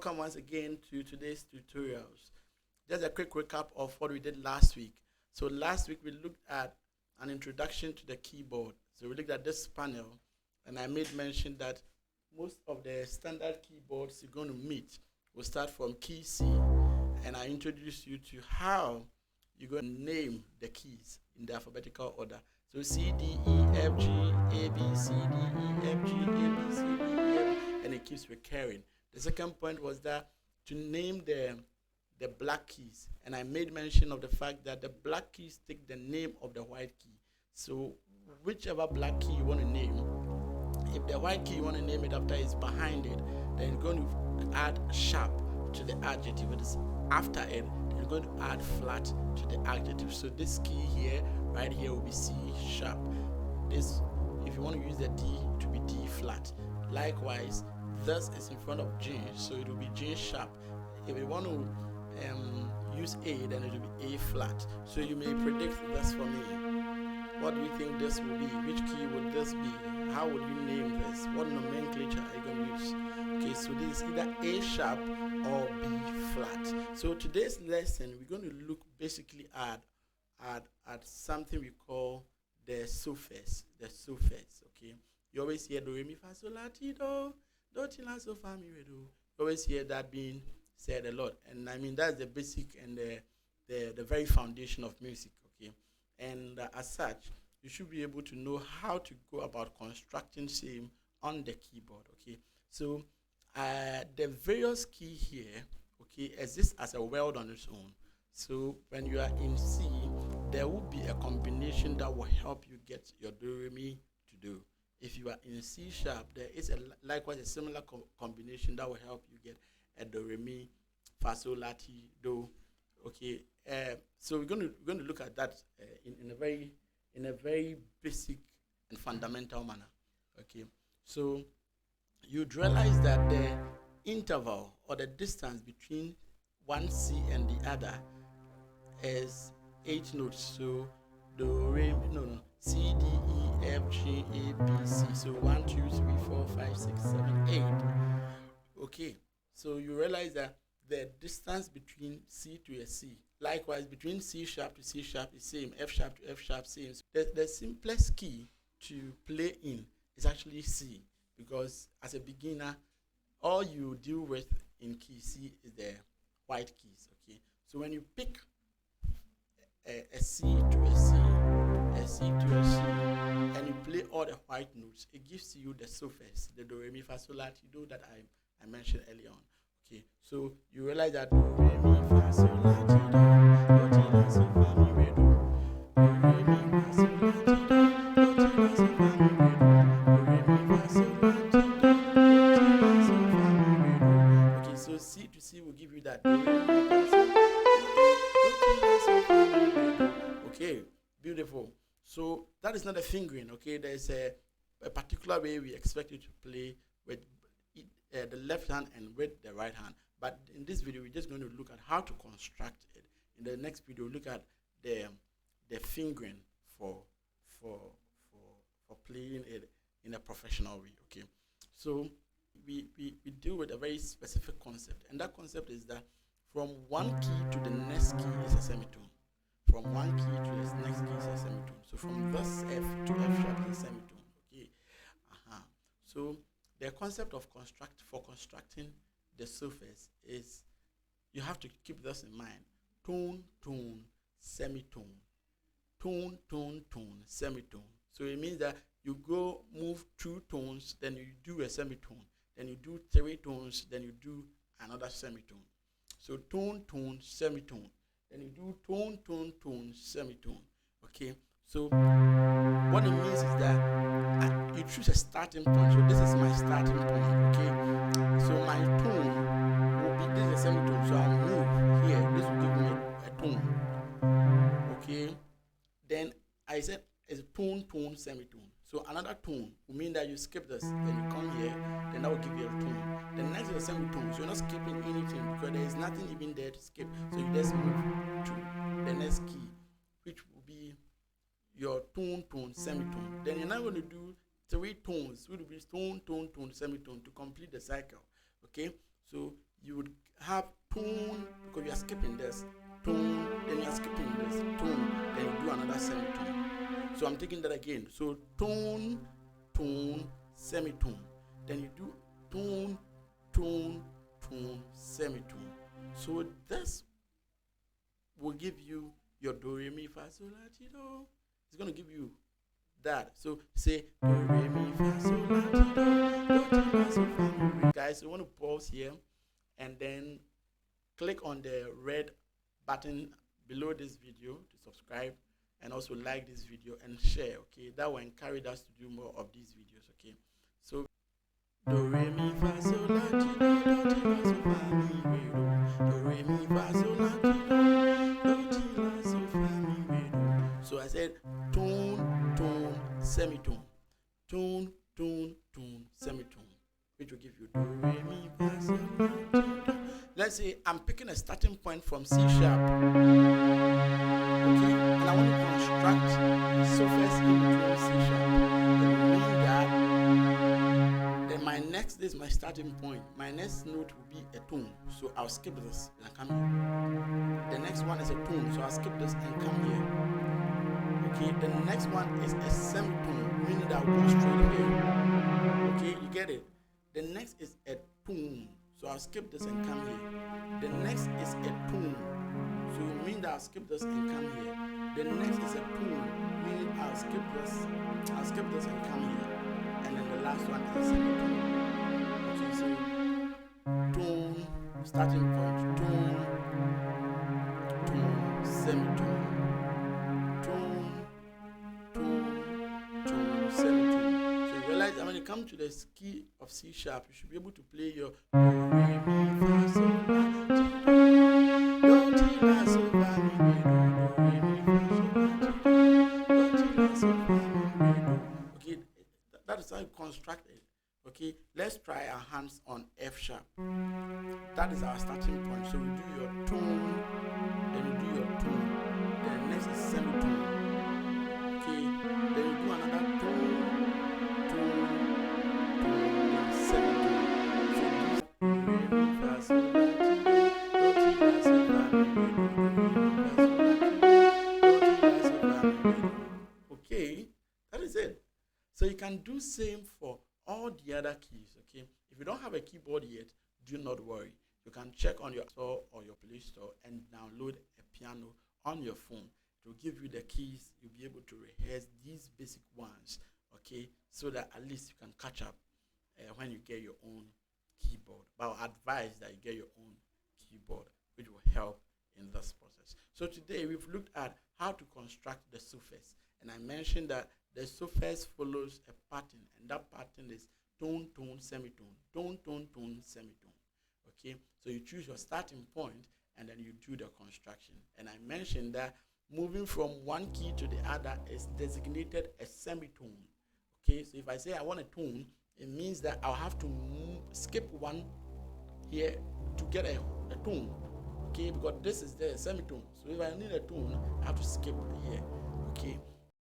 welcome once again to today's tutorials. Just a quick recap of what we did last week. So last week we looked at an introduction to the keyboard. So we looked at this panel, and I made mention that most of the standard keyboards you're going to meet will start from key C, and I introduced you to how you're going to name the keys in the alphabetical order. So C, D, E, F, G, A, B, C, D, E, F, G, A, B, C, D, E, F, and it keeps recurring. The second point was that to name the black keys, and I made mention of the fact that the black keys take the name of the white key. So whichever black key you want to name, if the white key you want to name it after is behind it, then you're going to add sharp to the adjective. If it is after it, then you're going to add flat to the adjective. So this key here, right here, will be C sharp. This, if you want to use the D, it will be D flat. Likewise, this is in front of G, so it will be G sharp. If you want to use A, then it will be A flat. So you may predict this for me. What do you think this will be? Which key would this be? How would you name this? What nomenclature are you going to use? Okay, so this is either A sharp or B flat. So today's lesson, we're going to look basically at something we call the suffix. The suffix, okay? You always hear do, re, mi, fa, sol, la, ti, do, ti, la, so, fa, mi, re, do. You always hear that being said a lot. And I mean, that's the basic and the very foundation of music, okay? And as such, you should be able to know how to go about constructing same on the keyboard, okay? So the various key here, okay, exist as a word on its own. So when you are in C, there will be a combination that will help you get your do, re, mi to do. If you are in C sharp, there is likewise a similar combination that will help you get a do, re, mi, fa, sol, la, ti, do. Okay, so we're going to look at that in a very basic and fundamental manner. Okay, so you'd realize that the interval or the distance between one C and the other is 8 notes. So do, re, C, D, E, F, G, A, B, C. So 1, 2, 3, 4, 5, 6, 7, 8. Okay, so you realize that the distance between C to a C, likewise between C sharp to C sharp is same, F sharp to F sharp same. So the simplest key to play in is actually C, because as a beginner, all you deal with in key C is the white keys. Okay, so when you pick a C to a C, a C to a C, and you play all the white notes, it gives you the suffix, the do, re, mi, fa, sol, la, ti, do that I mentioned earlier on. Okay, so you realize that do, re, mi, fa, sol, la, ti, do, ti, la, so, fa, mi, re, do, re, mi, fa, sol, la, ti, do, ti, la, so, fa, mi, re, do, re, mi, fa, sol, la, ti, do, ti, la, so, fa, mi, re, do. Okay, so C to C will give you that do, re, mi, fa, sol, la, ti, do, ti, la, so, fa, mi, re, do. Okay, beautiful. So that is not a fingering. Okay, there's a particular way we expect you to play with the left hand and with the right hand. But in this video, we're just going to look at how to construct it. In the next video, we'll look at the fingering for playing it in a professional way. Okay, so we deal with a very specific concept, and that concept is that from one key to the next key is a semitone. From one key to the next key is a semitone. So from this F to F sharp is a semitone. Okay, so the concept of constructing the suffix is you have to keep this in mind: tone, tone, semitone, tone, tone, tone, semitone. So it means that you move 2 tones, then you do a semitone, then you do 3 tones, then you do another semitone. So tone, tone, semitone. Then you do tone, tone, tone, semitone. Okay, so what it means is that you choose a starting point. So this is my starting point. Okay, so my tone will be, this is a semitone, so I'll move here. This will give me a tone. Okay, then I said it's tone, tone, semitone. So another tone will mean that you skip this, then you come here, then that will give you a tone. The next is a semitone, so you're not skipping anything because there is nothing even there to skip. So you just move to the next key, which will be your tone, tone, semitone. Then you're now going to do 3 tones, which will be tone, tone, tone, semitone to complete the cycle. Okay, so you would have tone, because you are skipping this tone, then you are skipping this tone, then you do another semitone. So I'm taking that again. So tone, tone, semitone. Then you do tone, tone, tone, semitone. So this will give you your do, re, mi, fa, sol, la, ti, do. It's going to give you that. So say do, re, mi, fa, sol, la, ti, do, ti, la, sol, fa, mi, re. Guys, you want to pause here and then click on the red button below this video to subscribe, and also like this video and share. Okay, that will encourage us to do more of these videos. Okay, so do, re, mi, fa, sol, la, ti, do, ti, la, sol, fa, mi, re, do. Do, re, mi, fa, sol, la, ti, do, ti, la, sol, fa, mi, re, do. So I said tone, tone, semitone, tone, tone, tone, semitone, which will give you do, re, mi, fa, sol, la, ti, do. Let's say I'm picking a starting point from C sharp, okay, and I want to construct surface in between C sharp. It will mean that then my next, this is my starting point. My next note will be a tone, so I'll skip this and come here. The next one is a tone, so I'll skip this and come here. Okay, the next one is a semitone, meaning that I'll go straight here. Okay, you get it? The next is a tone, so I'll skip this and come here. The next is a tone, so it means that I'll skip this and come here. The next is a tone, meaning I'll skip this and come here. And then the last one is a semitone. Okay, so tone, starting point, tone, tone, semitone, tone, tone, tone, semitone. So you realize that when you come to the key of C sharp, you should be able to play your do, re, mi, fa, sol, la, ti, do, ti, la, sol, fa, mi, re, do, re, mi, fa, sol, la, ti, do, ti, la, sol, fa, mi, re, do. Okay, that is how you construct it. Okay, let's try our hands on F sharp. That is our starting point. So we do your tone, then you do your tone, then next is semitone. Okay, then you do another tone, tone, tone, then semitone. So these re, mi, fa, sol, la, ti, do, ti, la, sol, fa, mi, re, do, re, mi, fa, sol, la, ti, do, ti, la, sol, fa, mi, re, do. Okay, that is it. So you can do same for all the other keys. Okay, if you don't have a keyboard yet, do not worry. You can check on your store or your Play Store and download a piano on your phone. It will give you the keys. You'll be able to rehearse these basic ones, okay, so that at least you can catch up when you get your own keyboard. But I advise that you get your own keyboard, which will help in this process. So today we've looked at how to construct the surface, and I mentioned that the surface follows a pattern, and that pattern is tone, tone, semitone, tone, tone, tone, semitone. Okay, so you choose your starting point and then you do the construction. And I mentioned that moving from one key to the other is designated a semitone. Okay, so if I say I want a tone, it means that I'll have to skip one here to get a tone. Okay, because this is the semitone. So if I need a tone, I have to skip here. Okay.